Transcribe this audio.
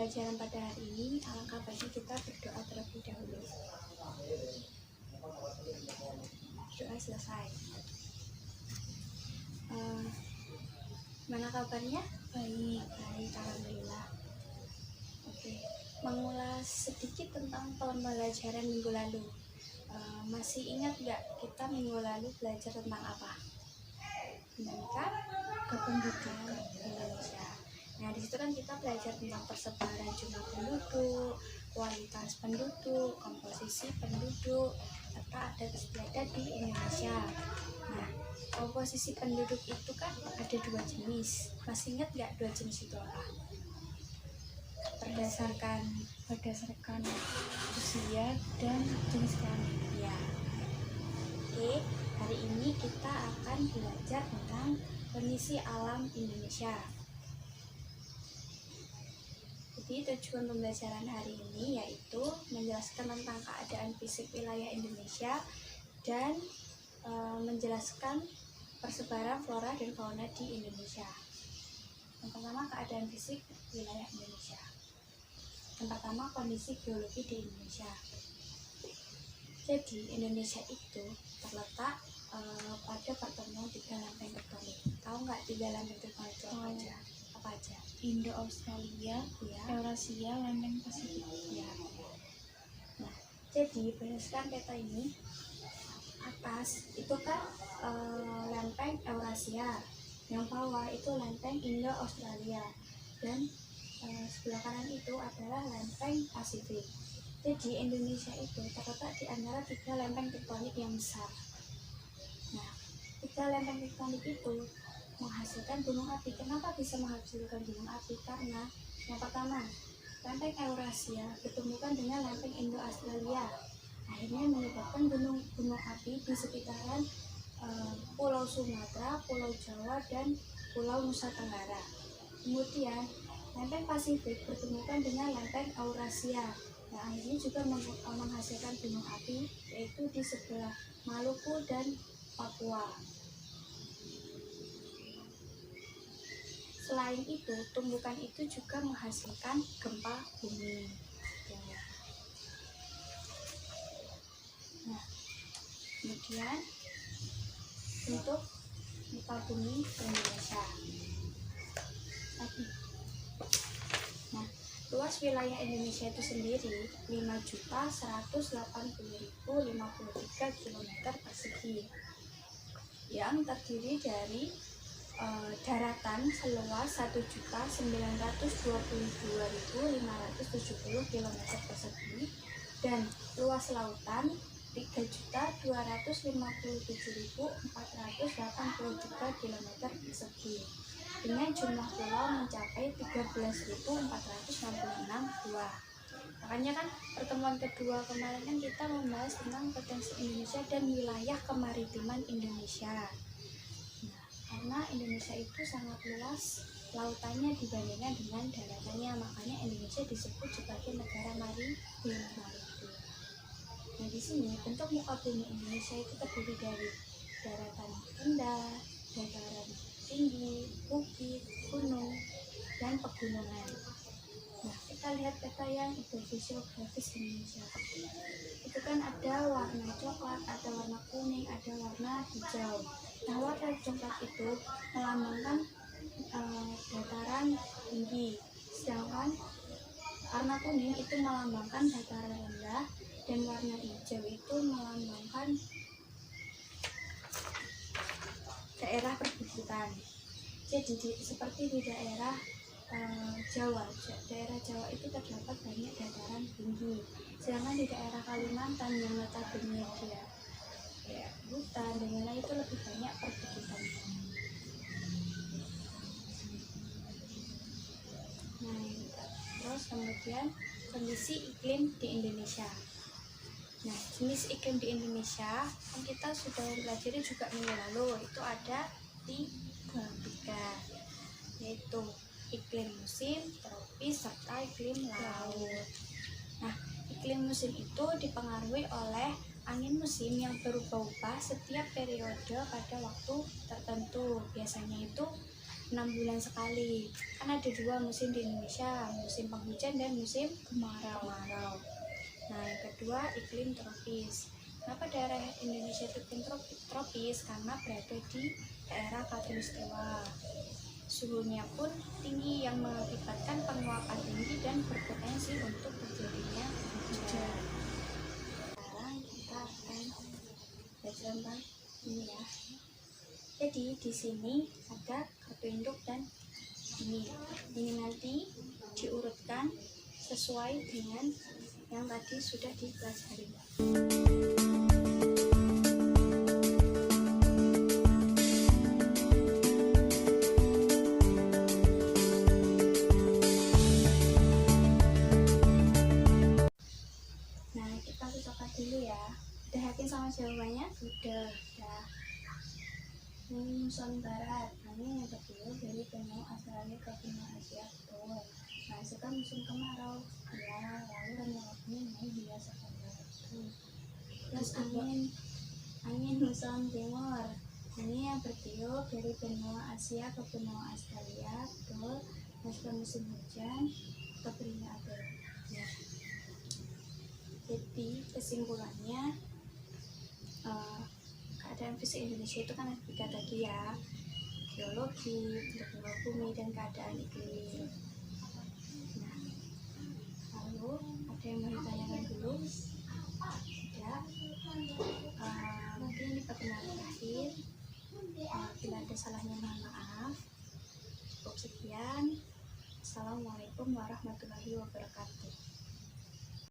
pembelajaran pada hari ini, alangkah baiknya kita berdoa terlebih dahulu. Doa selesai. Mana kabarnya? Baik, alhamdulillah. Oke, mengulas sedikit tentang pembelajaran minggu lalu. Masih ingat nggak kita minggu lalu belajar tentang apa? Dinamika kependudukan Indonesia. Nah, di situ kan kita belajar tentang persebaran jumlah penduduk, kualitas penduduk, komposisi penduduk, serta adat istiadat di Indonesia. Nah, komposisi penduduk itu kan ada 2 jenis. Masih ingat nggak 2 jenis itu apa? Berdasarkan usia dan jenis kelamin. Ya. Oke, hari ini kita akan belajar tentang kondisi alam Indonesia. Jadi tujuan pembelajaran hari ini yaitu menjelaskan tentang keadaan fisik wilayah Indonesia dan menjelaskan persebaran flora dan fauna di Indonesia. Yang pertama, keadaan fisik wilayah Indonesia. Yang pertama, kondisi geologi di Indonesia. Jadi Indonesia itu terletak pada pertemuan 3 lempeng tektonik. Tahu nggak 3 lempeng tektonik itu apa aja? Indo-Australia, Ya. Eurasia, lempeng Pasifik. Ya. Nah, jadi berdasarkan peta ini, atas itu kan lempeng Eurasia, yang bawah itu lempeng Indo-Australia, dan sebelah kanan itu adalah lempeng Pasifik. Jadi Indonesia itu terletak di antara 3 lempeng tektonik yang besar. Nah, 3 lempeng tektonik itu menghasilkan gunung api. Kenapa bisa menghasilkan gunung api? Karena yang pertama, lempeng Eurasia ditemukan dengan lempeng Indo-Australia, akhirnya menyebabkan gunung api di sekitaran Pulau Sumatera, Pulau Jawa, dan Pulau Nusa Tenggara. Kemudian lempeng Pasifik bertemukan dengan lempeng Eurasia, yang akhirnya juga menghasilkan gunung api, yaitu di sebelah Maluku dan Papua. Selain itu, tumbukan itu juga menghasilkan gempa bumi. Nah, kemudian untuk gempa bumi Indonesia. Nah, luas wilayah Indonesia itu sendiri 5.180.053 km persegi, yang terdiri dari daratan seluas 1.922.570 km persegi dan luas lautan 3.257.483 km persegi dengan jumlah pulau mencapai 13.466 buah. Makanya kan pertemuan kedua kemarin kan kita membahas tentang potensi Indonesia dan wilayah kemaritiman Indonesia. Karena Indonesia itu sangat luas lautannya dibandingkan dengan daratannya, makanya Indonesia disebut sebagai negara maritim. Nah, di sini bentuk muka bumi Indonesia itu terdiri dari daratan rendah, dataran tinggi, bukit, gunung, dan pegunungan. Nah, kita lihat peta yang geografis Indonesia. Itu kan ada warna coklat, ada warna kuning, ada warna hijau. Nah, warna coklat itu melambangkan dataran tinggi, sedangkan warna kuning itu melambangkan dataran rendah, dan warna hijau itu melambangkan daerah perbukitan. Jadi seperti di daerah Jawa itu terdapat banyak dataran tinggi, sedangkan di daerah Kalimantan yang notabene dia hutan dan lain-lain itu lebih banyak perbukitan. Nah, terus kemudian kondisi iklim di Indonesia. Nah, jenis iklim di Indonesia kan kita sudah pelajari juga minggu lalu, itu ada 3, yaitu iklim musim, tropis, serta iklim laut. Nah, iklim musim itu dipengaruhi oleh angin musim yang berubah-ubah setiap periode pada waktu tertentu. Biasanya itu 6 bulan sekali. Kan ada 2 musim di Indonesia, musim penghujan dan musim kemarau. Nah, yang kedua iklim tropis. Kenapa daerah Indonesia itu iklim tropis? Karena berada di daerah khatulistiwa. Suhunya pun tinggi yang mengakibatkan penguapan tinggi dan berpotensi untuk terjadinya hujan. Sekarang kita akan belajar tentang ini ya. Jadi di sini ada kartu induk dan ini nanti diurutkan sesuai dengan yang tadi sudah dipelajari. Nah, kita cocokkan dulu ya. Udah yakin sama jawabannya? Sudah ya. Ini muson barat, ini yang kedua dari benua Australia ke benua Asia. Betul. Nah, sekarang musim kemarau ya, lalu renyawannya Mei hingga September. Terus angin muson timur, ini yang bertiup dari benua Asia ke benua Australia. Betul. Masuk musim hujan ke benua Asia. Ya. Jadi kesimpulannya keadaan fisik Indonesia itu kan ada 3 tadi ya, geologi, bentuk bumi, dan keadaan iklim. Nah, lalu ada yang mau ditanyakan dulu? Tidak. Mungkin ini pertemuan terakhir. Bila ada salahnya mohon maaf. Cukup sekian. Assalamualaikum warahmatullahi wabarakatuh.